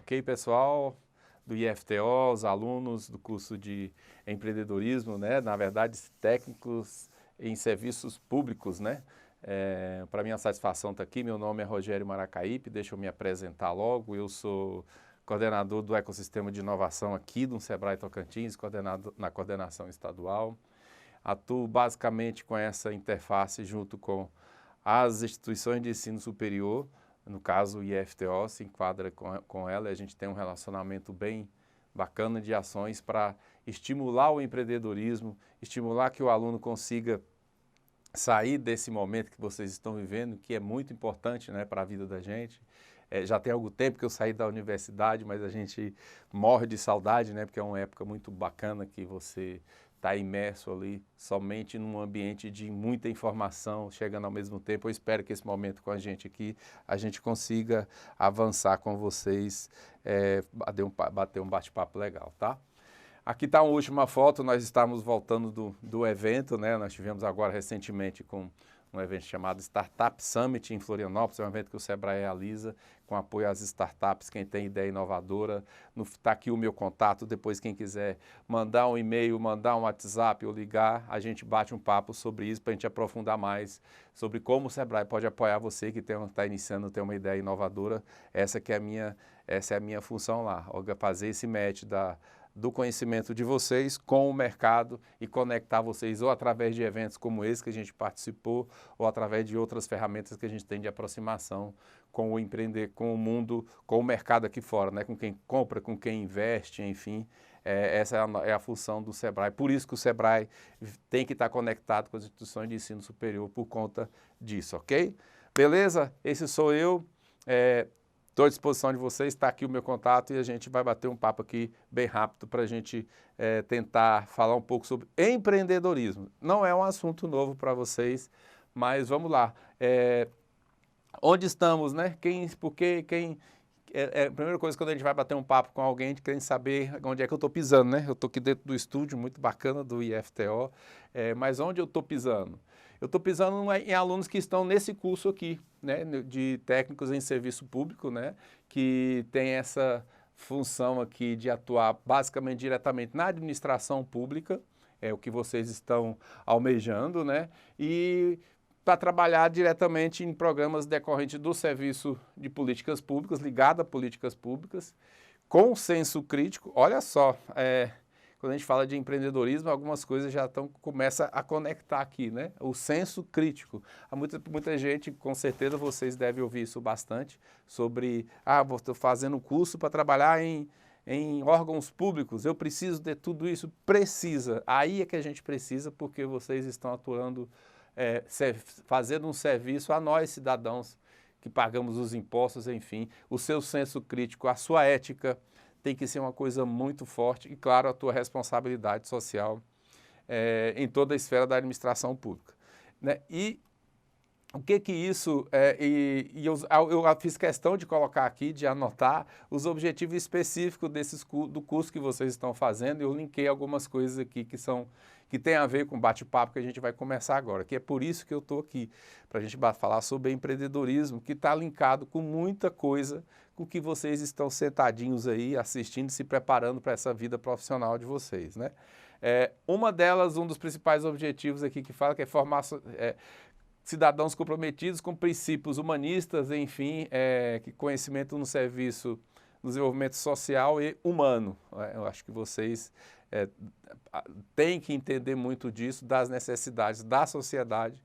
Ok, pessoal do IFTO, os alunos do curso de empreendedorismo, né? Na verdade, técnicos em serviços públicos, né? Para minha satisfação estar aqui, meu nome é Rogério Maracaípe, deixa eu me apresentar logo. Eu sou coordenador do ecossistema de inovação aqui do Sebrae Tocantins, coordenado na coordenação estadual. Atuo basicamente com essa interface junto com as instituições de ensino superior, no caso o IFTO se enquadra com ela, e a gente tem um relacionamento bem bacana de ações para estimular o empreendedorismo, estimular que o aluno consiga sair desse momento que vocês estão vivendo, que é muito importante, né, para a vida da gente. Já tem algum tempo que eu saí da universidade, mas a gente morre de saudade, né, porque é uma época muito bacana que você está imerso ali somente num ambiente de muita informação, chegando ao mesmo tempo. Eu espero que esse momento com a gente aqui, a gente consiga avançar com vocês, bater um bate-papo legal, tá? Aqui está uma última foto, nós estamos voltando do evento, né? Nós tivemos agora recentemente com um evento chamado Startup Summit em Florianópolis, é um evento que o Sebrae realiza com apoio às startups, quem tem ideia inovadora. Está aqui o meu contato, depois quem quiser mandar um e-mail, mandar um WhatsApp ou ligar, a gente bate um papo sobre isso para a gente aprofundar mais sobre como o Sebrae pode apoiar você que está iniciando, tem uma ideia inovadora. Essa é a minha função lá, fazer esse match do conhecimento de vocês com o mercado e conectar vocês ou através de eventos como esse que a gente participou ou através de outras ferramentas que a gente tem de aproximação com o empreender, com o mundo, com o mercado aqui fora, né? Com quem compra, com quem investe, enfim. Essa é a função do Sebrae. Por isso que o Sebrae tem que estar conectado com as instituições de ensino superior por conta disso, ok? Beleza? Esse sou eu. Estou à disposição de vocês, está aqui o meu contato e a gente vai bater um papo aqui bem rápido para a gente tentar falar um pouco sobre empreendedorismo. Não é um assunto novo para vocês, mas vamos lá. Onde estamos, né? A primeira coisa quando a gente vai bater um papo com alguém, a gente quer saber onde é que eu estou pisando, né? Eu estou aqui dentro do estúdio, muito bacana, do IFTO, mas onde eu estou pisando? Eu estou pisando em alunos que estão nesse curso aqui, né, de técnicos em serviço público, né, que tem essa função aqui de atuar basicamente diretamente na administração pública, é o que vocês estão almejando, né, e para trabalhar diretamente em programas decorrentes do serviço de políticas públicas, ligado a políticas públicas, com senso crítico. Olha só, quando a gente fala de empreendedorismo, algumas coisas já começa a conectar aqui, né? O senso crítico. Há muita gente, com certeza vocês devem ouvir isso bastante, sobre, estou fazendo um curso para trabalhar em órgãos públicos, eu preciso de tudo isso. Precisa. Aí é que a gente precisa, porque vocês estão atuando, fazendo um serviço a nós, cidadãos, que pagamos os impostos, enfim. O seu senso crítico, a sua ética, tem que ser uma coisa muito forte e, claro, a tua responsabilidade social em toda a esfera da administração pública, né? E o que isso eu fiz questão de colocar aqui, de anotar os objetivos específicos do curso que vocês estão fazendo. Eu linkei algumas coisas aqui que tem a ver com o bate-papo que a gente vai começar agora, que é por isso que eu estou aqui, para a gente falar sobre empreendedorismo, que está linkado com muita coisa com que vocês estão sentadinhos aí, assistindo, se preparando para essa vida profissional de vocês, né? Uma delas, um dos principais objetivos aqui que fala que é formar cidadãos comprometidos com princípios humanistas, enfim, conhecimento no serviço, no desenvolvimento social e humano. Eu acho que vocês têm que entender muito disso, das necessidades da sociedade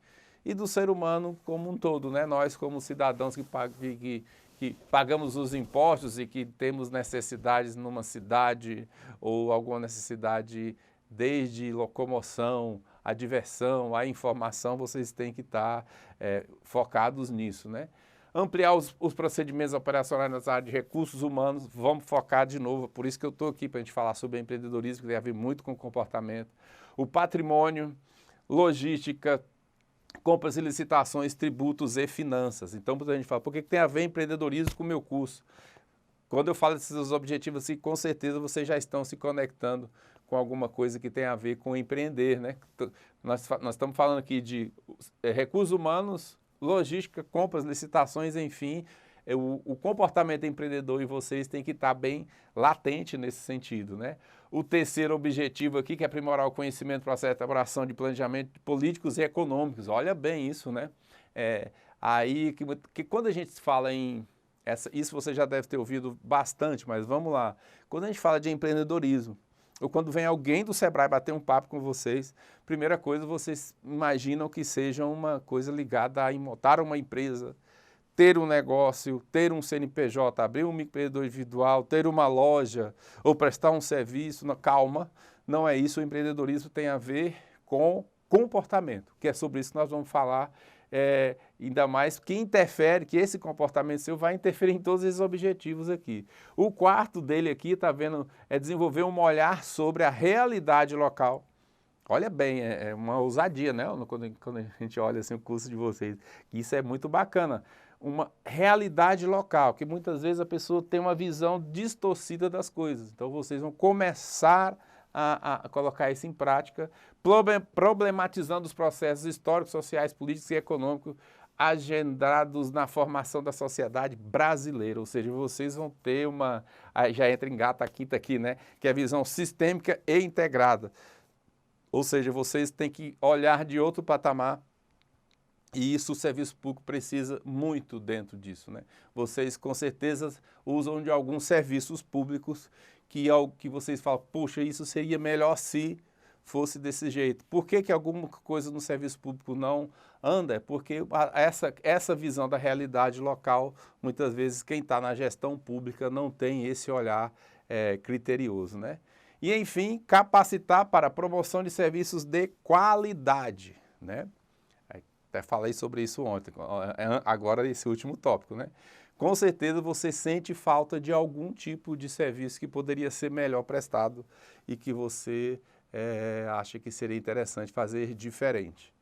e do ser humano como um todo, né? Nós, como cidadãos que pagamos os impostos e que temos necessidades numa cidade ou alguma necessidade desde locomoção, a diversão, a informação, vocês têm que estar focados nisso, né? Ampliar os procedimentos operacionais nas áreas de recursos humanos, vamos focar de novo, por isso que eu estou aqui para a gente falar sobre empreendedorismo, que tem a ver muito com comportamento. O patrimônio, logística, compras e licitações, tributos e finanças. Então, a gente fala, por que tem a ver empreendedorismo com o meu curso? Quando eu falo desses objetivos, assim, com certeza vocês já estão se conectando com alguma coisa que tem a ver com empreender, né? Nós estamos falando aqui de recursos humanos, logística, compras, licitações, enfim, o comportamento empreendedor em vocês tem que estar bem latente nesse sentido, né? O terceiro objetivo aqui, que é aprimorar o conhecimento, processo de elaboração de planejamento políticos e econômicos. Olha bem isso, né? Aí que quando a gente fala em... isso você já deve ter ouvido bastante, mas vamos lá. Quando a gente fala de empreendedorismo, ou quando vem alguém do Sebrae bater um papo com vocês, primeira coisa, vocês imaginam que seja uma coisa ligada a montar uma empresa, ter um negócio, ter um CNPJ, abrir um microempreendedor individual, ter uma loja ou prestar um serviço. Calma, não é isso. O empreendedorismo tem a ver com comportamento, que é sobre isso que nós vamos falar, ainda mais que interfere, que esse comportamento seu vai interferir em todos esses objetivos aqui. O quarto dele aqui, está vendo, é desenvolver um olhar sobre a realidade local. Olha bem, é uma ousadia, né? Quando a gente olha assim, o curso de vocês, isso é muito bacana. Uma realidade local, que muitas vezes a pessoa tem uma visão distorcida das coisas. Então vocês vão começar a colocar isso em prática, problematizando os processos históricos, sociais, políticos e econômicos agendados na formação da sociedade brasileira. Ou seja, vocês vão ter aí já entra em gata quinta aqui, né? Que é a visão sistêmica e integrada. Ou seja, vocês têm que olhar de outro patamar. E isso o serviço público precisa muito dentro disso, né? Vocês com certeza usam de alguns serviços públicos que vocês falam, puxa, isso seria melhor se fosse desse jeito. Por que alguma coisa no serviço público não anda? É porque essa visão da realidade local, muitas vezes quem está na gestão pública não tem esse olhar criterioso, né? E, enfim, capacitar para a promoção de serviços de qualidade, né? Até falei sobre isso ontem, agora esse último tópico, né? Com certeza você sente falta de algum tipo de serviço que poderia ser melhor prestado e que você acha que seria interessante fazer diferente.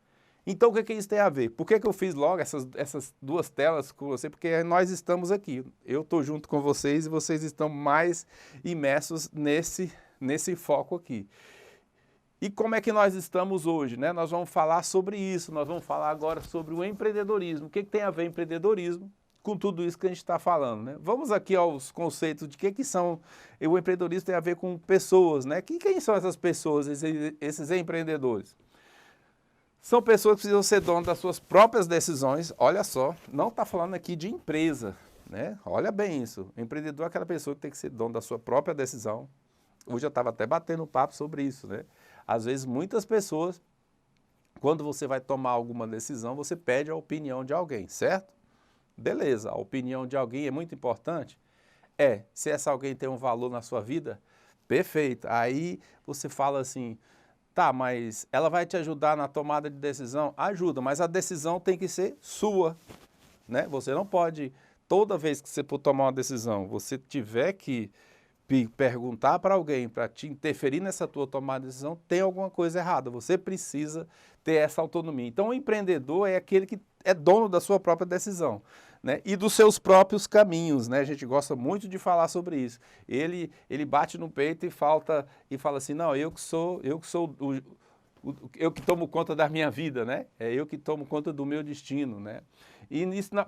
Então, o que isso tem a ver? Por que eu fiz logo essas duas telas com você? Porque nós estamos aqui. Eu estou junto com vocês e vocês estão mais imersos nesse foco aqui. E como é que nós estamos hoje, né? Nós vamos falar sobre isso, nós vamos falar agora sobre o empreendedorismo. O que tem a ver empreendedorismo com tudo isso que a gente está falando, né? Vamos aqui aos conceitos de que são... O empreendedorismo tem a ver com pessoas, né? Quem são essas pessoas, esses empreendedores? São pessoas que precisam ser donas das suas próprias decisões. Olha só, não está falando aqui de empresa, né? Olha bem isso. O empreendedor é aquela pessoa que tem que ser dono da sua própria decisão. Hoje eu estava até batendo um papo sobre isso, né? Às vezes, muitas pessoas, quando você vai tomar alguma decisão, você pede a opinião de alguém, certo? Beleza, a opinião de alguém é muito importante? Se essa alguém tem um valor na sua vida, perfeito. Aí você fala assim, tá, mas ela vai te ajudar na tomada de decisão? Ajuda, mas a decisão tem que ser sua, né? Você não pode, toda vez que você for tomar uma decisão, você tiver que perguntar para alguém para te interferir nessa tua tomada de decisão, tem alguma coisa errada. Você precisa ter essa autonomia. Então, o empreendedor é aquele que é dono da sua própria decisão, né? E dos seus próprios caminhos, né? A gente gosta muito de falar sobre isso. Ele bate no peito e fala assim, não, eu que tomo conta da minha vida, né? É eu que tomo conta do meu destino, né?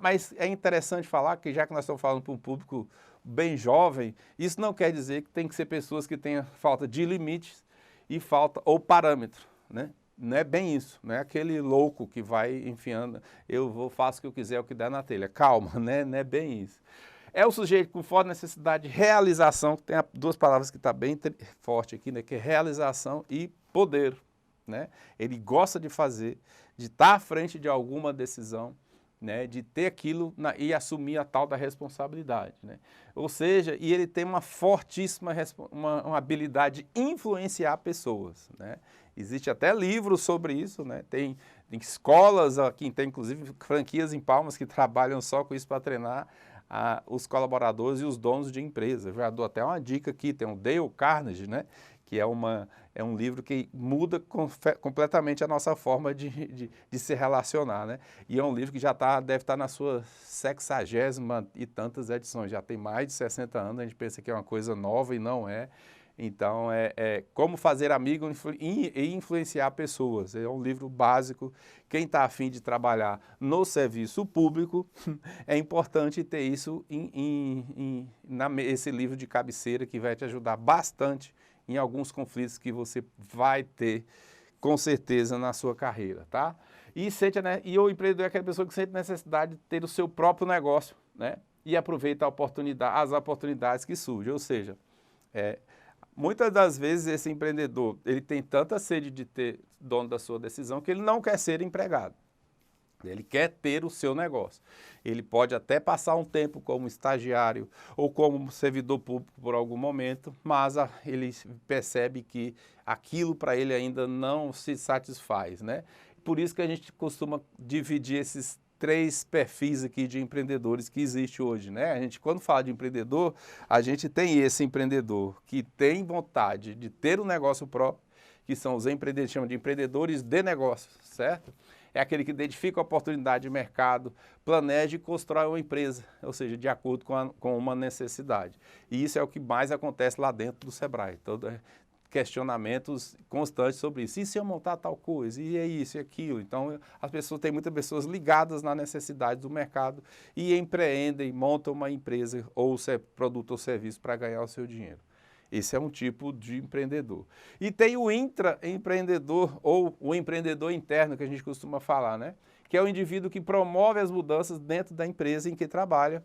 Mas é interessante falar que já que nós estamos falando para um público bem jovem, isso não quer dizer que tem que ser pessoas que tenham falta de limites ou parâmetro, né? Não é bem isso, não é aquele louco que vai enfiando, faço o que eu quiser, o que der na telha. Calma, né? Não é bem isso. É o sujeito com forte necessidade de realização, que tem duas palavras que está bem forte aqui, né? Que é realização e poder, né? Ele gosta de fazer, de estar à frente de alguma decisão, né, de ter aquilo e assumir a tal da responsabilidade, né? Ou seja, e ele tem uma fortíssima uma habilidade de influenciar pessoas, né? Existe até livros sobre isso, né? Tem escolas aqui, tem inclusive franquias em Palmas que trabalham só com isso para treinar os colaboradores e os donos de empresa. Eu já dou até uma dica aqui, tem o Dale Carnegie, né? Que é um livro que muda completamente a nossa forma de se relacionar, né? E é um livro que já deve estar na sua 60ª e tantas edições, já tem mais de 60 anos, a gente pensa que é uma coisa nova e não é. Então, Como Fazer Amigos e Influenciar Pessoas. É um livro básico. Quem está afim de trabalhar no serviço público, é importante ter isso esse livro de cabeceira, que vai te ajudar bastante em alguns conflitos que você vai ter, com certeza, na sua carreira, tá? E o empreendedor é aquela pessoa que sente necessidade de ter o seu próprio negócio, né? E aproveita as oportunidades que surgem. Ou seja, muitas das vezes esse empreendedor, ele tem tanta sede de ter dono da sua decisão que ele não quer ser empregado. Ele quer ter o seu negócio. Ele pode até passar um tempo como estagiário ou como servidor público por algum momento, mas ele percebe que aquilo para ele ainda não se satisfaz, né? Por isso que a gente costuma dividir esses 3 perfis aqui de empreendedores que existe hoje, né? A gente, quando fala de empreendedor, a gente tem esse empreendedor que tem vontade de ter um negócio próprio, que são os empreendedores, chamam de empreendedores de negócios, certo? É aquele que identifica a oportunidade de mercado, planeja e constrói uma empresa, ou seja, de acordo com uma necessidade. E isso é o que mais acontece lá dentro do Sebrae. Questionamentos constantes sobre isso. E se eu montar tal coisa? E é isso e aquilo? Então, tem muitas pessoas ligadas na necessidade do mercado e empreendem, montam uma empresa ou produto ou serviço para ganhar o seu dinheiro. Esse é um tipo de empreendedor. E tem o intraempreendedor ou o empreendedor interno, que a gente costuma falar, né? Que é o indivíduo que promove as mudanças dentro da empresa em que trabalha,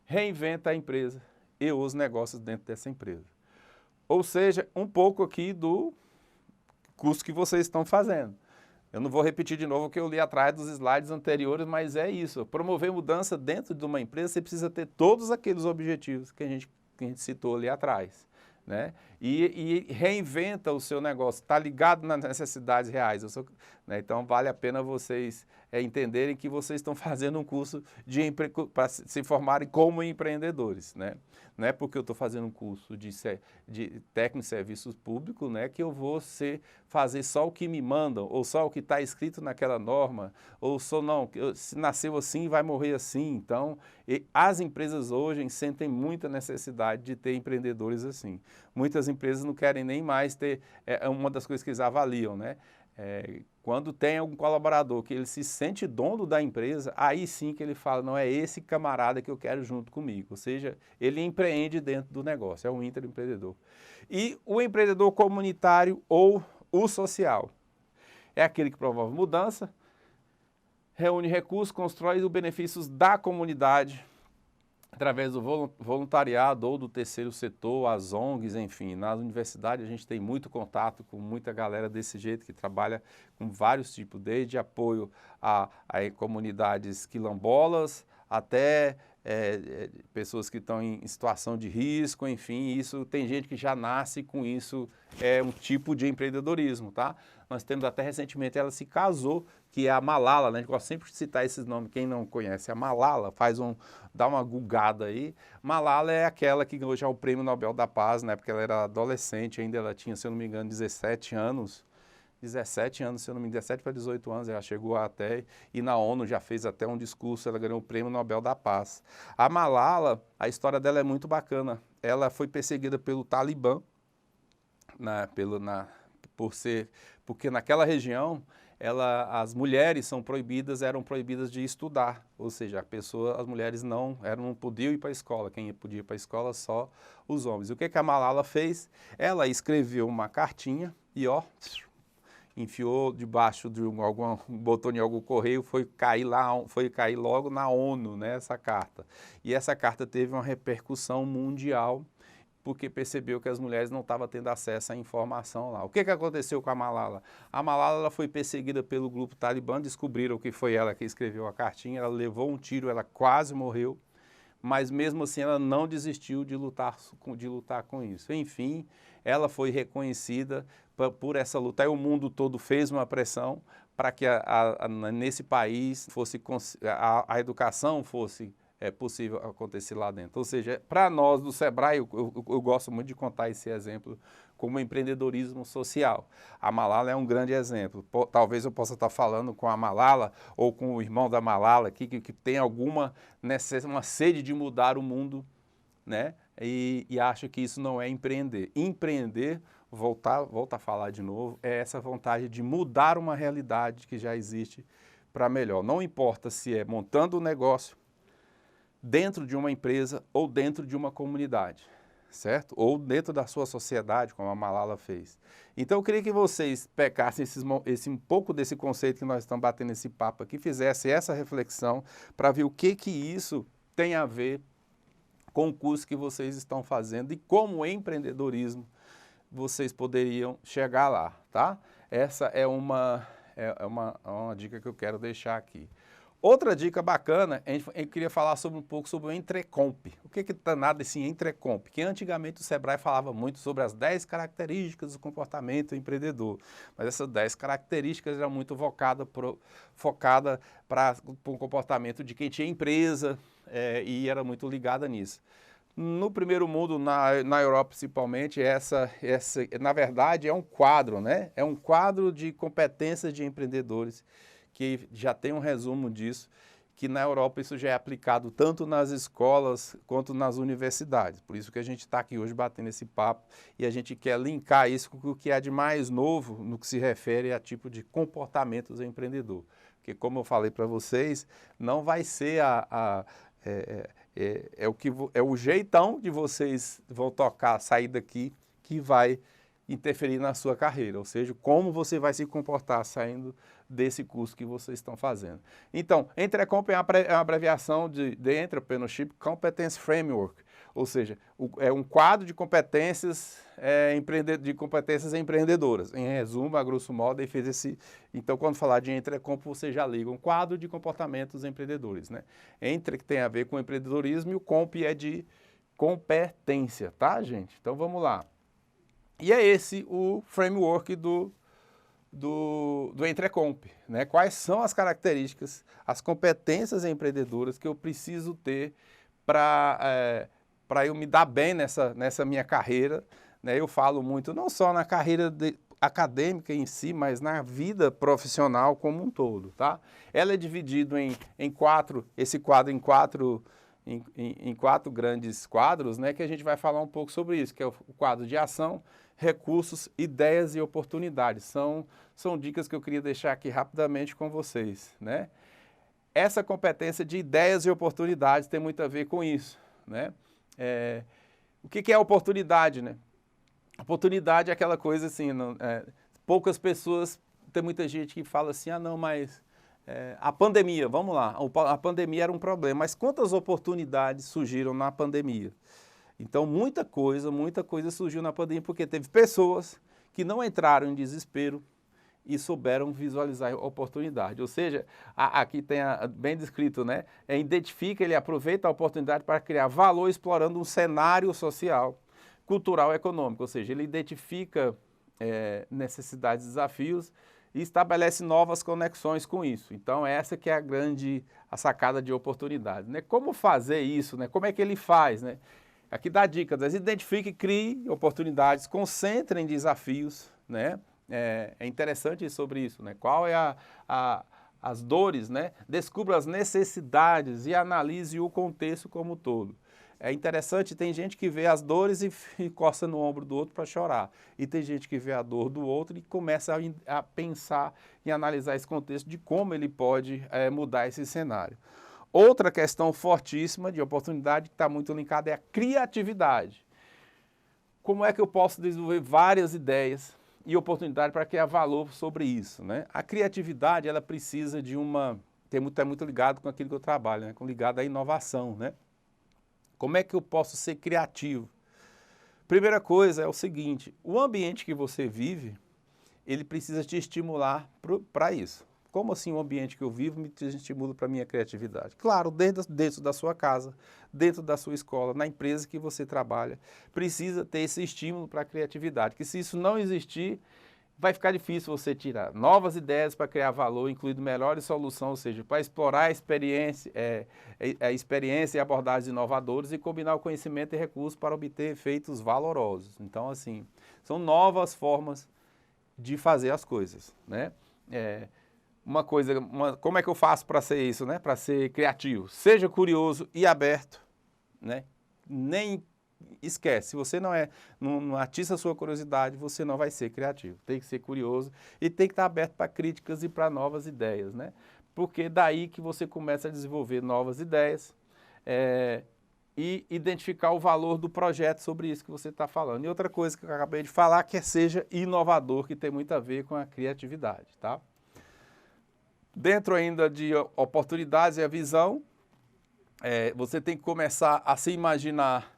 reinventa a empresa e os negócios dentro dessa empresa. Ou seja, um pouco aqui do curso que vocês estão fazendo. Eu não vou repetir de novo o que eu li atrás dos slides anteriores, mas é isso. Promover mudança dentro de uma empresa, você precisa ter todos aqueles objetivos que a gente citou ali atrás, né? E reinventa o seu negócio, está ligado nas necessidades reais. Né? Então, vale a pena vocês entenderem que vocês estão fazendo um curso para se formarem como empreendedores, né? Não é porque eu estou fazendo um curso de técnico de serviços públicos, né, que eu vou fazer só o que me mandam, ou só o que está escrito naquela norma, ou só não, se nasceu assim, vai morrer assim. Então, as empresas hoje sentem muita necessidade de ter empreendedores assim. Muitas empresas não querem nem mais ter, uma das coisas que eles avaliam, né? Quando tem algum colaborador que ele se sente dono da empresa, aí sim que ele fala, não é esse camarada que eu quero junto comigo. Ou seja, ele empreende dentro do negócio, é um intraempreendedor. E o empreendedor comunitário ou o social é aquele que promove mudança, reúne recursos, constrói os benefícios da comunidade, através do voluntariado ou do terceiro setor, as ONGs, enfim. Na universidade a gente tem muito contato com muita galera desse jeito, que trabalha com vários tipos, desde apoio a comunidades quilombolas até pessoas que estão em situação de risco, enfim. Isso tem gente que já nasce com isso, é um tipo de empreendedorismo, tá? Nós temos até recentemente, ela se casou, que é a Malala, né? A gente gosta sempre de citar esses nomes, quem não conhece a Malala, dá uma gulgada aí. Malala é aquela que ganhou já o Prêmio Nobel da Paz, né? Porque ela era adolescente ainda, ela tinha, se eu não me engano, 17 anos, se eu não me engano, 17 para 18 anos, ela chegou até, e na ONU já fez até um discurso, ela ganhou o Prêmio Nobel da Paz. A Malala, a história dela é muito bacana, ela foi perseguida pelo Talibã, porque naquela região, as mulheres eram proibidas de estudar, ou seja, as mulheres não podiam ir para a escola, quem podia ir para a escola só os homens. E o que a Malala fez? Ela escreveu uma cartinha e enfiou debaixo de botou em algum correio, foi cair logo na ONU, né, essa carta. E essa carta teve uma repercussão mundial, porque percebeu que as mulheres não estavam tendo acesso à informação lá. O que aconteceu com a Malala? A Malala ela foi perseguida pelo grupo Talibã, descobriram que foi ela que escreveu a cartinha, ela levou um tiro, ela quase morreu, mas mesmo assim ela não desistiu de lutar com isso. Enfim, ela foi reconhecida por essa luta, e o mundo todo fez uma pressão para que nesse país a educação fosse possível acontecer lá dentro. Ou seja, para nós do Sebrae, eu gosto muito de contar esse exemplo como empreendedorismo social. A Malala é um grande exemplo. Talvez eu possa estar falando com a Malala ou com o irmão da Malala aqui, que tem uma sede de mudar o mundo, né? e acha que isso não é empreender. Empreender, volta a falar de novo, é essa vontade de mudar uma realidade que já existe para melhor. Não importa se é montando um negócio dentro de uma empresa ou dentro de uma comunidade, certo? Ou dentro da sua sociedade, como a Malala fez. Então eu queria que vocês pegassem um pouco desse conceito que nós estamos batendo esse papo aqui, fizessem essa reflexão para ver o que isso tem a ver com o curso que vocês estão fazendo e como empreendedorismo vocês poderiam chegar lá, tá? Essa é uma dica que eu quero deixar aqui. Outra dica bacana, eu queria falar um pouco sobre o Entrecomp. O que está nada esse Entrecomp? Que antigamente o Sebrae falava muito sobre as 10 características do comportamento empreendedor, mas essas 10 características eram muito focada para o comportamento de quem tinha empresa e era muito ligada nisso. No primeiro mundo, na Europa principalmente, na verdade é um quadro, né? É um quadro de competências de empreendedores que já tem um resumo disso, que na Europa isso já é aplicado tanto nas escolas quanto nas universidades. Por isso que a gente está aqui hoje batendo esse papo e a gente quer linkar isso com o que é de mais novo no que se refere a tipo de comportamentos empreendedor. Porque como eu falei para vocês, não vai ser o jeitão que vocês vão tocar, sair daqui, que vai interferir na sua carreira, ou seja, como você vai se comportar saindo desse curso que vocês estão fazendo. Então, Entrecomp é uma abreviação de Entrepreneurship Competence Framework, ou seja, é um quadro de competências, empreendedoras. Em resumo, a grosso modo, ele fez esse... Então, quando falar de Entrecomp, você já liga um quadro de comportamentos empreendedores, né? Entre, que tem a ver com empreendedorismo, e o comp é de competência, tá, gente? Então, vamos lá. E é esse o framework do Entrecomp, né? Quais são as características, as competências empreendedoras que eu preciso ter para eu me dar bem nessa minha carreira, né? Eu falo muito, não só na carreira acadêmica em si, mas na vida profissional como um todo, tá? Ela é dividida em quatro grandes quadros, né? Que a gente vai falar um pouco sobre isso, que é o quadro de ação, recursos, ideias e oportunidades. São dicas que eu queria deixar aqui rapidamente com vocês, né? Essa competência de ideias e oportunidades tem muito a ver com isso, né? O que é oportunidade, né? Oportunidade é aquela coisa assim, poucas pessoas, tem muita gente que fala assim, ah não, mas a pandemia, vamos lá, a pandemia era um problema, mas quantas oportunidades surgiram na pandemia? Então, muita coisa surgiu na pandemia, porque teve pessoas que não entraram em desespero e souberam visualizar a oportunidade. Ou seja, aqui tem bem descrito, né? Identifica, ele aproveita a oportunidade para criar valor explorando um cenário social, cultural e econômico. Ou seja, ele identifica necessidades e desafios e estabelece novas conexões com isso. Então, essa que é a sacada de oportunidade, né? Como fazer isso, né? Como é que ele faz, né? Aqui dá dicas, identifique, crie oportunidades, concentre em desafios, né? É interessante sobre isso, né? Qual é as dores, né? Descubra as necessidades e analise o contexto como um todo. É interessante, tem gente que vê as dores e encosta no ombro do outro para chorar. E tem gente que vê a dor do outro e começa a pensar e analisar esse contexto de como ele pode mudar esse cenário. Outra questão fortíssima de oportunidade que está muito linkada é a criatividade. Como é que eu posso desenvolver várias ideias e oportunidade para criar valor sobre isso, né? A criatividade, ela precisa de está muito ligado com aquilo que eu trabalho, né? Ligado à inovação, né? Como é que eu posso ser criativo? Primeira coisa é o seguinte, o ambiente que você vive, ele precisa te estimular para isso. Como assim o ambiente que eu vivo me estimula para a minha criatividade? Claro, dentro da sua casa, dentro da sua escola, na empresa que você trabalha, precisa ter esse estímulo para a criatividade, que se isso não existir, vai ficar difícil você tirar novas ideias para criar valor, incluindo melhores soluções, ou seja, para explorar a experiência e abordagens inovadoras e combinar o conhecimento e recursos para obter efeitos valorosos. Então, assim, são novas formas de fazer as coisas, né? Como é que eu faço para ser isso, né? Para ser criativo? Seja curioso e aberto, né? Nem esquece, se você não atiça a sua curiosidade, você não vai ser criativo. Tem que ser curioso e tem que estar aberto para críticas e para novas ideias, né? Porque daí que você começa a desenvolver novas ideias e identificar o valor do projeto sobre isso que você está falando. E outra coisa que eu acabei de falar, que seja inovador, que tem muito a ver com a criatividade, tá? Dentro ainda de oportunidades e a visão, você tem que começar a se imaginar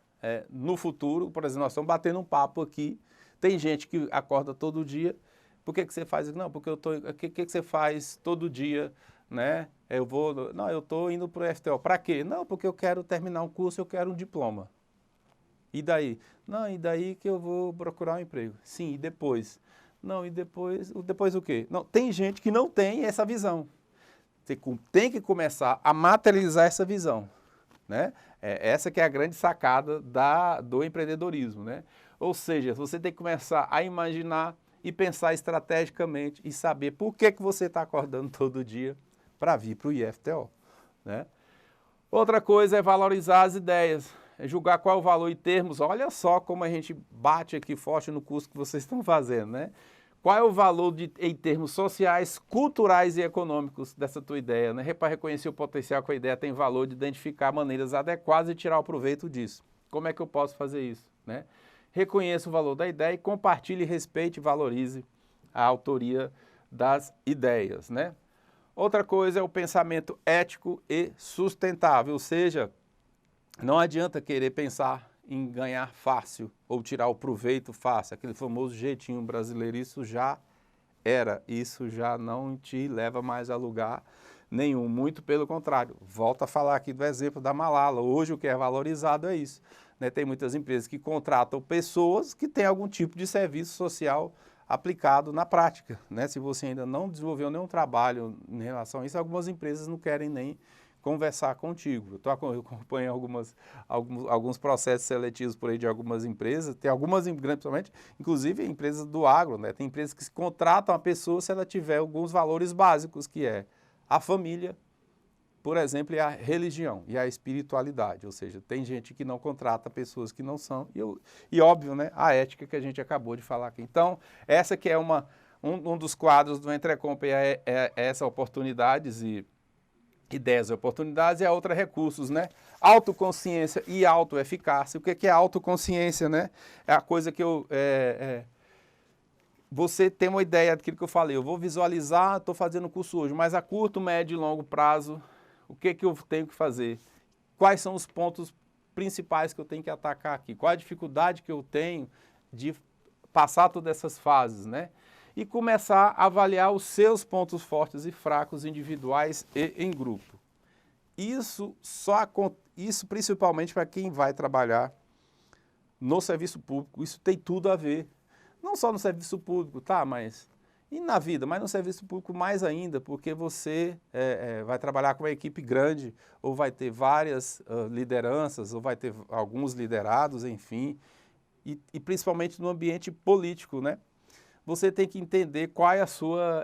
no futuro. Por exemplo, nós estamos batendo um papo aqui, tem gente que acorda todo dia, por que você faz isso? Não, porque o que você faz todo dia, né? Eu estou indo para o FTO, para quê? Não, porque eu quero terminar um curso, eu quero um diploma. E daí? Não, e daí que eu vou procurar um emprego. Sim, e depois? Não, e depois o quê? Não, tem gente que não tem essa visão. Você tem que começar a materializar essa visão, né? Essa que é a grande sacada do empreendedorismo, né? Ou seja, você tem que começar a imaginar e pensar estrategicamente e saber por que você está acordando todo dia para vir para o IFTO, né? Outra coisa é valorizar as ideias, julgar qual é o valor em termos. Olha só como a gente bate aqui forte no curso que vocês estão fazendo, né? Qual é o valor em termos sociais, culturais e econômicos dessa tua ideia, né? Para reconhecer o potencial que a ideia tem valor, de identificar maneiras adequadas e tirar o proveito disso. Como é que eu posso fazer isso, né? Reconheça o valor da ideia e compartilhe, respeite e valorize a autoria das ideias, né? Outra coisa é o pensamento ético e sustentável, ou seja, não adianta querer pensar em ganhar fácil ou tirar o proveito fácil, aquele famoso jeitinho brasileiro. Isso já não te leva mais a lugar nenhum, muito pelo contrário. Volto a falar aqui do exemplo da Malala. Hoje o que é valorizado é isso, né? Tem muitas empresas que contratam pessoas que têm algum tipo de serviço social aplicado na prática, né? Se você ainda não desenvolveu nenhum trabalho em relação a isso, algumas empresas não querem nem conversar contigo. Eu acompanho alguns processos seletivos por aí de algumas empresas, tem algumas grandes, principalmente, inclusive empresas do agro, né? Tem empresas que contratam a pessoa se ela tiver alguns valores básicos, que é a família, por exemplo, e a religião e a espiritualidade. Ou seja, tem gente que não contrata pessoas que não são, e óbvio, né, a ética que a gente acabou de falar aqui. Então, essa que é um dos quadros do Entrecomp, essa oportunidades e ideias e oportunidades, e a outra recursos, né? Autoconsciência e autoeficácia. O que é autoconsciência, né? É a coisa que você tem uma ideia daquilo que eu falei. Eu vou visualizar, estou fazendo o curso hoje, mas a curto, médio e longo prazo, o que eu tenho que fazer? Quais são os pontos principais que eu tenho que atacar aqui? Qual a dificuldade que eu tenho de passar todas essas fases, né? E começar a avaliar os seus pontos fortes e fracos individuais e em grupo. Isso principalmente para quem vai trabalhar no serviço público, isso tem tudo a ver. Não só no serviço público, tá? Mas e na vida, mas no serviço público mais ainda, porque você vai trabalhar com uma equipe grande, ou vai ter várias lideranças, ou vai ter alguns liderados, enfim, e principalmente no ambiente político, né? Você tem que entender qual é a sua,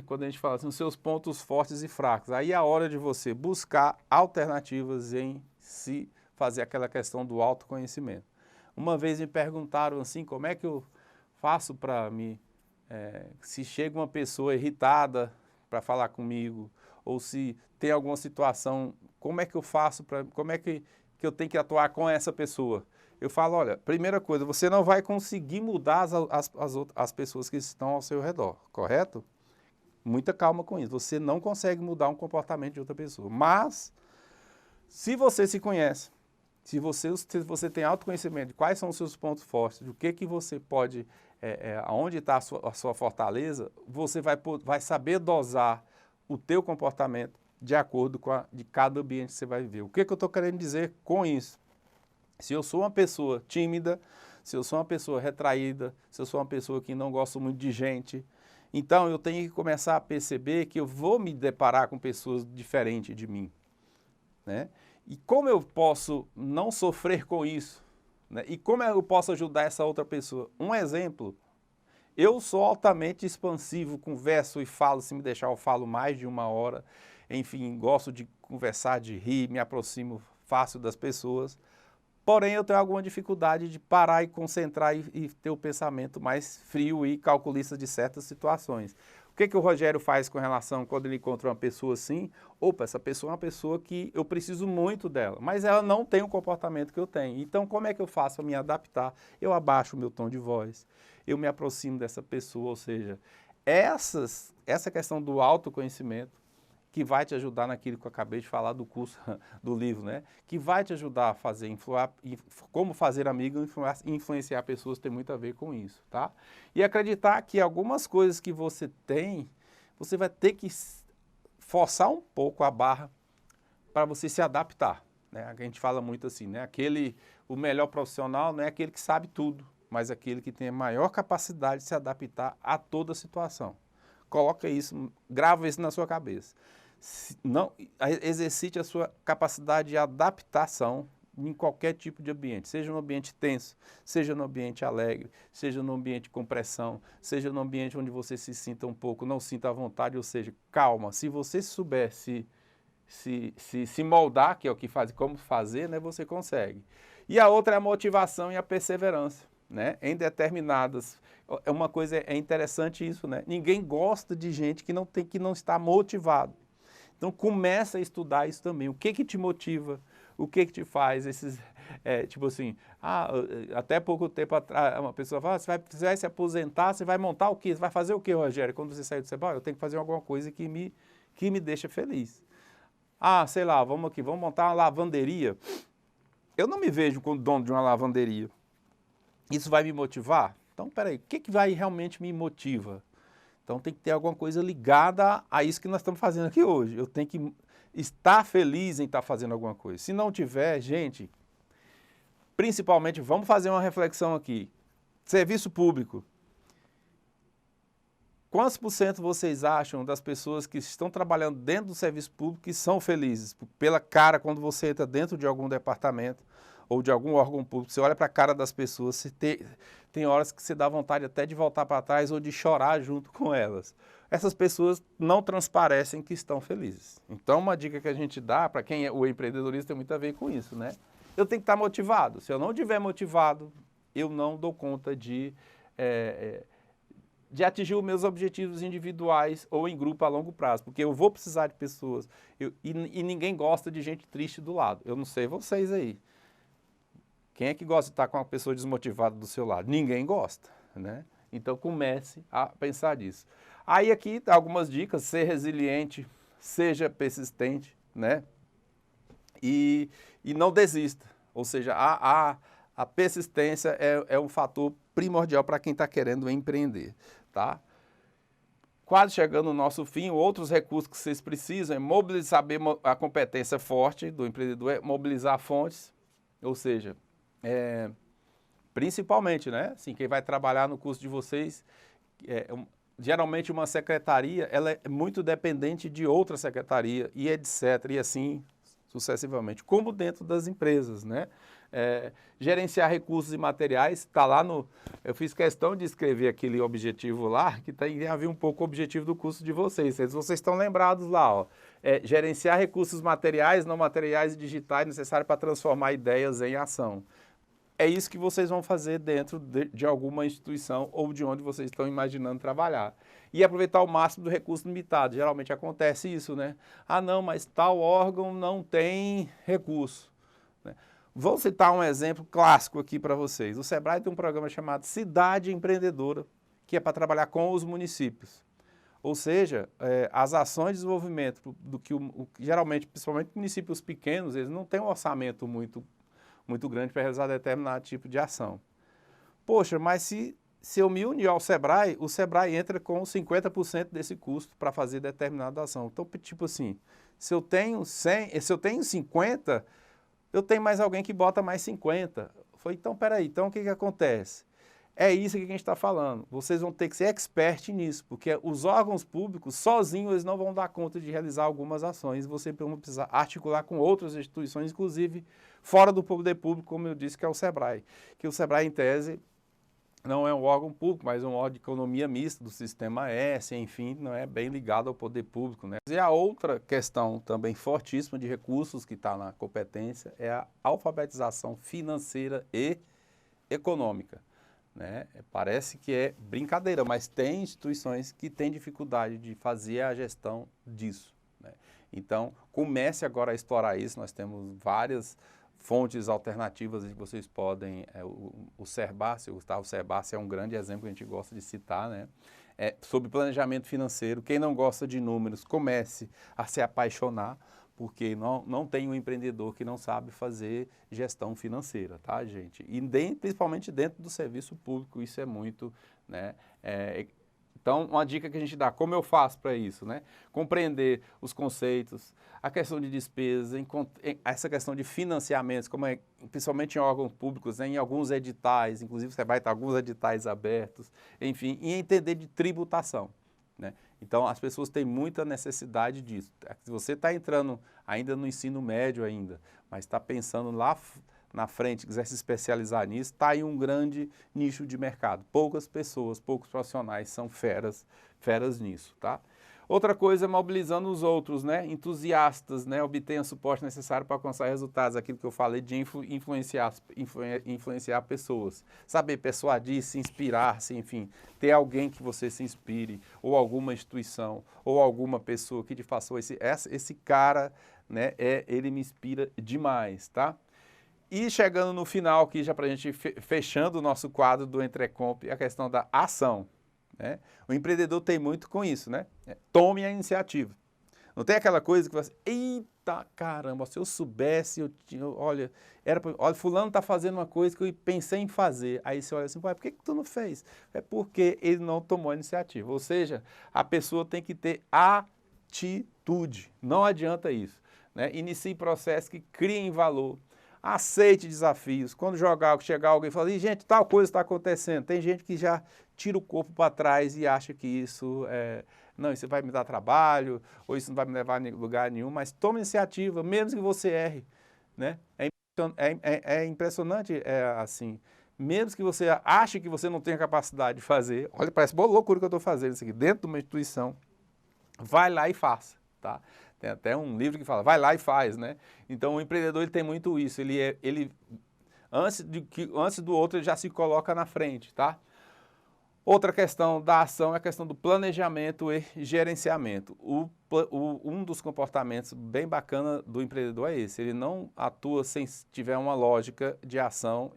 quando a gente fala assim, os seus pontos fortes e fracos. Aí é a hora de você buscar alternativas em se fazer aquela questão do autoconhecimento. Uma vez me perguntaram assim, como é que eu faço para se chega uma pessoa irritada para falar comigo, ou se tem alguma situação, como é que eu faço, como é que eu tenho que atuar com essa pessoa? Eu falo, olha, primeira coisa, você não vai conseguir mudar as pessoas que estão ao seu redor, correto? Muita calma com isso. Você não consegue mudar um comportamento de outra pessoa. Mas, se você se conhece, se você tem autoconhecimento de quais são os seus pontos fortes, do que você pode, aonde está a sua fortaleza, você vai saber dosar o teu comportamento de acordo com de cada ambiente que você vai viver. O que eu estou querendo dizer com isso? Se eu sou uma pessoa tímida, se eu sou uma pessoa retraída, se eu sou uma pessoa que não gosta muito de gente, então eu tenho que começar a perceber que eu vou me deparar com pessoas diferentes de mim, né? E como eu posso não sofrer com isso, né? E como eu posso ajudar essa outra pessoa? Um exemplo, eu sou altamente expansivo, converso e falo, se me deixar eu falo mais de 1 hora, enfim, gosto de conversar, de rir, me aproximo fácil das pessoas. Porém, eu tenho alguma dificuldade de parar e concentrar e ter o pensamento mais frio e calculista de certas situações. O que o Rogério faz com relação quando ele encontra uma pessoa assim? Opa, essa pessoa é uma pessoa que eu preciso muito dela, mas ela não tem o comportamento que eu tenho. Então, como é que eu faço para me adaptar? Eu abaixo o meu tom de voz, eu me aproximo dessa pessoa, ou seja, essa questão do autoconhecimento, que vai te ajudar naquilo que eu acabei de falar do curso, do livro, né? Que vai te ajudar a fazer, como fazer amigo e influenciar pessoas tem muito a ver com isso, tá? E acreditar que algumas coisas que você tem, você vai ter que forçar um pouco a barra para você se adaptar, né? A gente fala muito assim, né? O melhor profissional não é aquele que sabe tudo, mas aquele que tem a maior capacidade de se adaptar a toda situação. Coloca isso, grava isso na sua cabeça. Exercite a sua capacidade de adaptação em qualquer tipo de ambiente, seja no ambiente tenso, seja no ambiente alegre, seja no ambiente com pressão, seja no ambiente onde você se sinta um pouco, não sinta à vontade, ou seja, calma. Se você souber se moldar, que é o que faz, como fazer, né, você consegue. E a outra é a motivação e a perseverança, né, em determinadas. É interessante isso, né? Ninguém gosta de gente que não está motivado. Então começa a estudar isso também. O que te motiva? O que te faz esses, tipo assim, até pouco tempo atrás, uma pessoa fala, você vai se aposentar, você vai montar o quê? Você vai fazer o quê, Rogério? Quando você sair do Sebrae, eu tenho que fazer alguma coisa que me deixa feliz. Sei lá, vamos montar uma lavanderia. Eu não me vejo como dono de uma lavanderia. Isso vai me motivar? Então, peraí, o que vai realmente me motiva? Então tem que ter alguma coisa ligada a isso que nós estamos fazendo aqui hoje. Eu tenho que estar feliz em estar fazendo alguma coisa. Se não tiver, gente, principalmente, vamos fazer uma reflexão aqui. Serviço público. Quantos por cento vocês acham das pessoas que estão trabalhando dentro do serviço público que são felizes? Pela cara, quando você entra dentro de algum departamento ou de algum órgão público, você olha para a cara das pessoas, tem horas que você dá vontade até de voltar para trás ou de chorar junto com elas. Essas pessoas não transparecem que estão felizes. Então, uma dica que a gente dá para quem é o empreendedorismo tem muito a ver com isso, né? Eu tenho que estar motivado. Se eu não estiver motivado, eu não dou conta de atingir os meus objetivos individuais ou em grupo a longo prazo, porque eu vou precisar de pessoas e ninguém gosta de gente triste do lado. Eu não sei vocês aí. Quem é que gosta de estar com uma pessoa desmotivada do seu lado? Ninguém gosta, né? Então comece a pensar nisso. Aí aqui algumas dicas: ser resiliente, seja persistente, né? E não desista. Ou seja, a persistência é um fator primordial para quem está querendo empreender, tá? Quase chegando no nosso fim, outros recursos que vocês precisam é mobilizar a competência forte do empreendedor, é mobilizar fontes, ou seja, principalmente, né? Assim, quem vai trabalhar no curso de vocês, geralmente uma secretaria, ela é muito dependente de outra secretaria e etc. E assim sucessivamente, como dentro das empresas, né? Gerenciar recursos e materiais, está lá no... Eu fiz questão de escrever aquele objetivo lá, que tem a ver um pouco com o objetivo do curso de vocês. Vocês estão lembrados lá, ó. Gerenciar recursos materiais, não materiais e digitais necessários para transformar ideias em ação. É isso que vocês vão fazer dentro de alguma instituição ou de onde vocês estão imaginando trabalhar. E aproveitar o máximo do recurso limitado. Geralmente acontece isso, né? Não, mas tal órgão não tem recurso. Né? Vou citar um exemplo clássico aqui para vocês. O Sebrae tem um programa chamado Cidade Empreendedora, que é para trabalhar com os municípios. Ou seja, as ações de desenvolvimento do que geralmente, principalmente municípios pequenos, eles não têm um orçamento muito grande para realizar determinado tipo de ação. Poxa, mas se eu me unir ao Sebrae, o Sebrae entra com 50% desse custo para fazer determinada ação. Então, tipo assim, se eu tenho 100, se eu tenho 50, eu tenho mais alguém que bota mais 50. Foi, então, peraí, então o que acontece? É isso que a gente está falando. Vocês vão ter que ser expert nisso, porque os órgãos públicos, sozinhos, eles não vão dar conta de realizar algumas ações. Você vai precisar articular com outras instituições, inclusive fora do poder público, como eu disse, que é o Sebrae. Que o Sebrae, em tese, não é um órgão público, mas um órgão de economia mista do sistema S, enfim, não é bem ligado ao poder público, né? E a outra questão também fortíssima de recursos que está na competência é a alfabetização financeira e econômica, né? Parece que é brincadeira, mas tem instituições que têm dificuldade de fazer a gestão disso, né? Então, comece agora a explorar isso, nós temos várias fontes alternativas que vocês podem, o Serbassi, o Gustavo Serbassi é um grande exemplo que a gente gosta de citar, né? Sobre planejamento financeiro, quem não gosta de números, comece a se apaixonar, porque não tem um empreendedor que não sabe fazer gestão financeira, tá, gente? E principalmente dentro do serviço público, isso é muito, né? Então, uma dica que a gente dá, como eu faço para isso, né? Compreender os conceitos, a questão de despesas, essa questão de financiamentos, principalmente em órgãos públicos, né? Em alguns editais, inclusive você vai ter alguns editais abertos, enfim, e entender de tributação, né? Então, as pessoas têm muita necessidade disso. Se você está entrando ainda no ensino médio ainda, mas está pensando lá na frente, quiser se especializar nisso, está aí um grande nicho de mercado. Poucas pessoas, poucos profissionais são feras nisso, tá? Outra coisa é mobilizando os outros, né? Entusiastas, né? Obtenha o suporte necessário para alcançar resultados. Aquilo que eu falei de influenciar pessoas. Saber persuadir, se inspirar, enfim, ter alguém que você se inspire, ou alguma instituição, ou alguma pessoa que te faça esse cara, né? Ele me inspira demais, tá? E chegando no final aqui, já para a gente fechando o nosso quadro do Entrecomp, a questão da ação, né? O empreendedor tem muito com isso, né? Tome a iniciativa. Não tem aquela coisa que você, eita caramba, se eu soubesse, olha, olha, fulano está fazendo uma coisa que eu pensei em fazer. Aí você olha assim, por que tu não fez? É porque ele não tomou a iniciativa. Ou seja, a pessoa tem que ter atitude. Não adianta isso, né? Inicie processos que criem valor. Aceite desafios. Quando chegar alguém e falar, gente, tal coisa está acontecendo. Tem gente que já tira o corpo para trás e acha que isso não, isso vai me dar trabalho, ou isso não vai me levar a lugar nenhum, mas tome iniciativa, mesmo que você erre, né? É impressionante, assim, mesmo que você ache que você não tenha capacidade de fazer, olha, parece boa loucura que eu estou fazendo isso aqui, dentro de uma instituição, vai lá e faça, tá? Tem até um livro que fala, vai lá e faz, né? Então, o empreendedor ele tem muito isso, antes do outro, ele já se coloca na frente, tá? Outra questão da ação é a questão do planejamento e gerenciamento. Um dos comportamentos bem bacana do empreendedor é esse, ele não atua sem tiver uma lógica de ação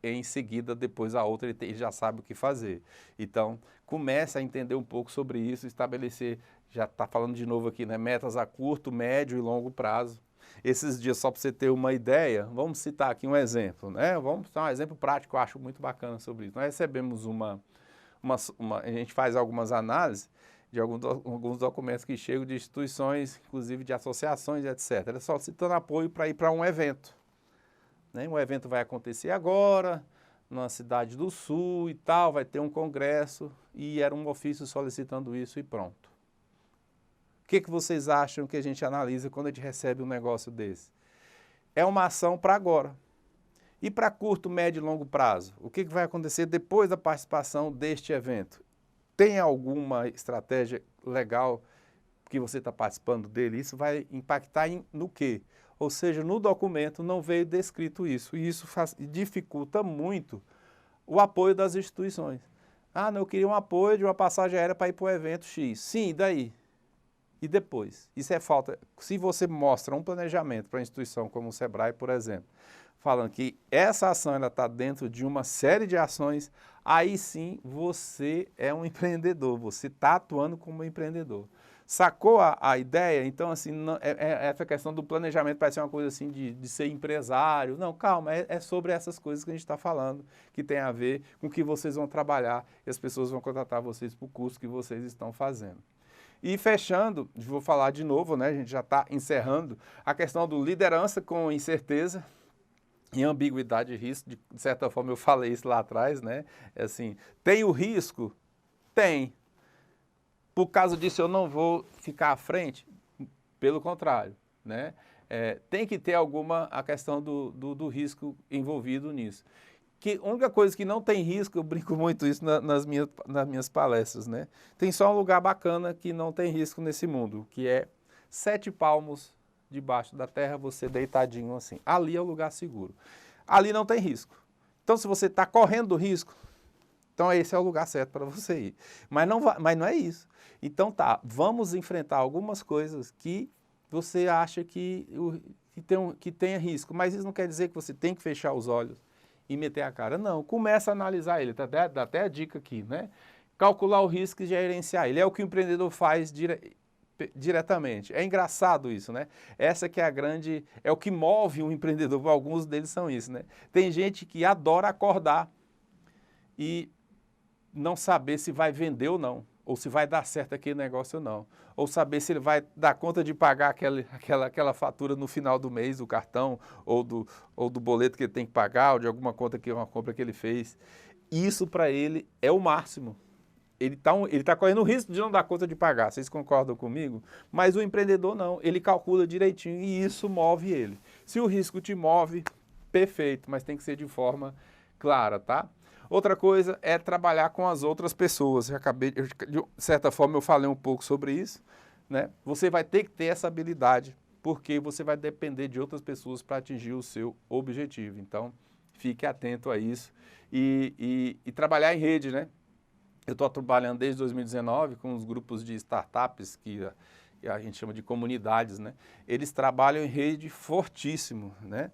em seguida, depois a outra, ele já sabe o que fazer. Então, comece a entender um pouco sobre isso, estabelecer, já está falando de novo aqui, né, metas a curto, médio e longo prazo. Esses dias, só para você ter uma ideia, vamos citar aqui um exemplo, né? Vamos dar um exemplo prático, eu acho muito bacana sobre isso. Nós recebemos a gente faz algumas análises de alguns documentos que chegam de instituições, inclusive de associações, etc. Só citando apoio para ir para um evento, né? Um evento vai acontecer agora, na cidade do Sul e tal, vai ter um congresso, e era um ofício solicitando isso e pronto. O que vocês acham que a gente analisa quando a gente recebe um negócio desse? É uma ação para agora. E para curto, médio e longo prazo? O que vai acontecer depois da participação deste evento? Tem alguma estratégia legal que você está participando dele? Isso vai impactar no quê? Ou seja, no documento não veio descrito isso. E isso dificulta muito o apoio das instituições. Ah, não, eu queria um apoio de uma passagem aérea para ir para o evento X. Sim, e daí? E depois? Isso é falta. Se você mostra um planejamento para uma instituição como o Sebrae, por exemplo, falando que essa ação está dentro de uma série de ações, aí sim você é um empreendedor, você está atuando como empreendedor. Sacou a ideia? Então, assim, essa questão do planejamento parece uma coisa assim de ser empresário. Não, calma, é sobre essas coisas que a gente está falando, que tem a ver com o que vocês vão trabalhar e as pessoas vão contratar vocês para o curso que vocês estão fazendo. E fechando, vou falar de novo, né? A gente já está encerrando a questão do liderança com incerteza e ambiguidade de risco. De certa forma, eu falei isso lá atrás, né? É assim, tem o risco? Tem. Por causa disso, eu não vou ficar à frente? Pelo contrário, né? Tem que ter a questão do risco envolvido nisso. que a única coisa que não tem risco, eu brinco muito isso nas minhas palestras, né? Tem só um lugar bacana que não tem risco nesse mundo, que é 7 palmos debaixo da terra, você deitadinho assim. Ali é o lugar seguro. Ali não tem risco. Então, se você está correndo risco, então esse é o lugar certo para você ir. Mas não é isso. Então tá, vamos enfrentar algumas coisas que você acha que tenha risco, mas isso não quer dizer que você tem que fechar os olhos e meter a cara. Não, começa a analisar ele, dá até a dica aqui, né? Calcular o risco e gerenciar ele. É o que o empreendedor faz diretamente. É engraçado isso, né? Essa que é é o que move um empreendedor, alguns deles são isso, né? Tem gente que adora acordar e não saber se vai vender ou não, ou se vai dar certo aquele negócio ou não, ou saber se ele vai dar conta de pagar aquela fatura no final do mês, do cartão, ou do boleto que ele tem que pagar, ou de alguma conta que é uma compra que ele fez. Isso para ele é o máximo. Ele tá correndo o risco de não dar conta de pagar, vocês concordam comigo? Mas o empreendedor não, ele calcula direitinho e isso move ele. Se o risco te move, perfeito, mas tem que ser de forma clara, tá? Outra coisa é trabalhar com as outras pessoas. De certa forma eu falei um pouco sobre isso, né? Você vai ter que ter essa habilidade, porque você vai depender de outras pessoas para atingir o seu objetivo. Então, fique atento a isso e trabalhar em rede, né? Eu estou trabalhando desde 2019 com os grupos de startups que a gente chama de comunidades, né? Eles trabalham em rede fortíssimo, né?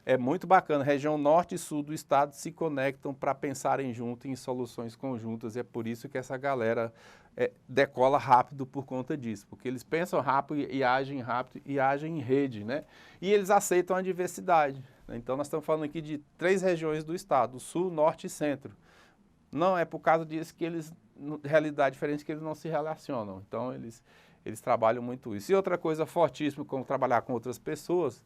É muito bacana, região norte e sul do estado se conectam para pensarem junto em soluções conjuntas. É por isso que essa galera decola rápido por conta disso, porque eles pensam rápido e agem em rede, né? E eles aceitam a diversidade, né? Então nós estamos falando aqui de 3 regiões do estado, sul, norte e centro. Não é por causa disso que eles, realidade diferente, que eles não se relacionam. Então eles trabalham muito isso. E outra coisa fortíssima, como trabalhar com outras pessoas,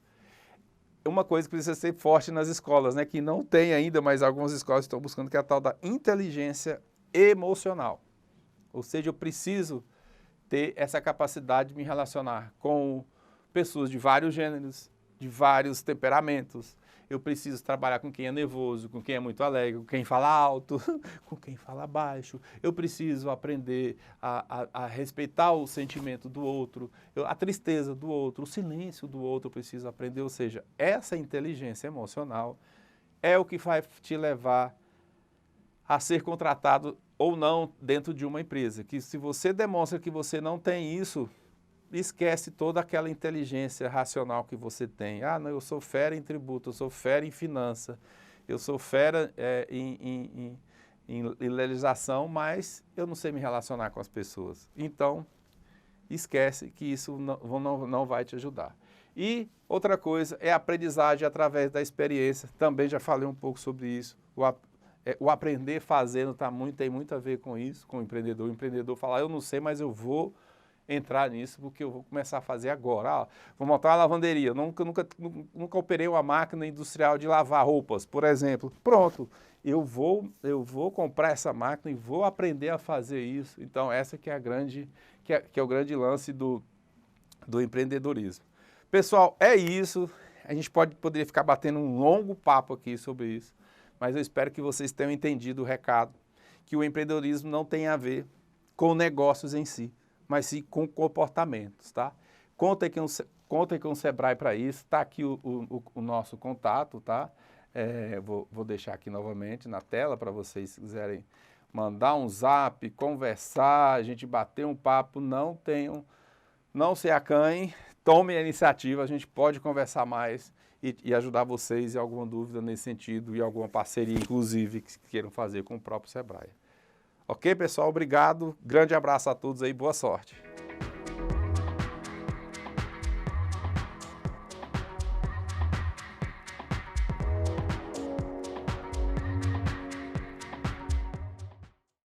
uma coisa que precisa ser forte nas escolas, né, que não tem ainda, mas algumas escolas estão buscando, que é a tal da inteligência emocional. Ou seja, eu preciso ter essa capacidade de me relacionar com pessoas de vários gêneros, de vários temperamentos. Eu preciso trabalhar com quem é nervoso, com quem é muito alegre, com quem fala alto, com quem fala baixo. Eu preciso aprender a respeitar o sentimento do outro, a tristeza do outro, o silêncio do outro, eu preciso aprender. Ou seja, essa inteligência emocional é o que vai te levar a ser contratado ou não dentro de uma empresa. Que se você demonstra que você não tem isso, esquece toda aquela inteligência racional que você tem. Ah, não, eu sou fera em tributo, eu sou fera em finança, eu sou fera em legislação, mas eu não sei me relacionar com as pessoas. Então, esquece que isso não vai te ajudar. E outra coisa é a aprendizagem através da experiência. Também já falei um pouco sobre isso. O aprender fazendo tem muito a ver com isso, com o empreendedor. O empreendedor fala, eu não sei, mas eu vou entrar nisso porque eu vou começar a fazer agora. Vou montar uma lavanderia. Eu nunca operei uma máquina industrial de lavar roupas, por exemplo. Pronto, eu vou comprar essa máquina e vou aprender a fazer isso. Então, essa que é o grande lance do empreendedorismo. Pessoal, é isso. A gente poderia ficar batendo um longo papo aqui sobre isso, mas eu espero que vocês tenham entendido o recado, que o empreendedorismo não tem a ver com negócios em si, mas sim com comportamentos, tá? Contem com o Sebrae para isso, está aqui o nosso contato, tá? Vou deixar aqui novamente na tela para vocês quiserem mandar um zap, conversar, a gente bater um papo, não se acanhem, tomem a iniciativa, a gente pode conversar mais e ajudar vocês em alguma dúvida nesse sentido e alguma parceria, inclusive, que queiram fazer com o próprio Sebrae. Ok, pessoal? Obrigado. Grande abraço a todos aí. Boa sorte.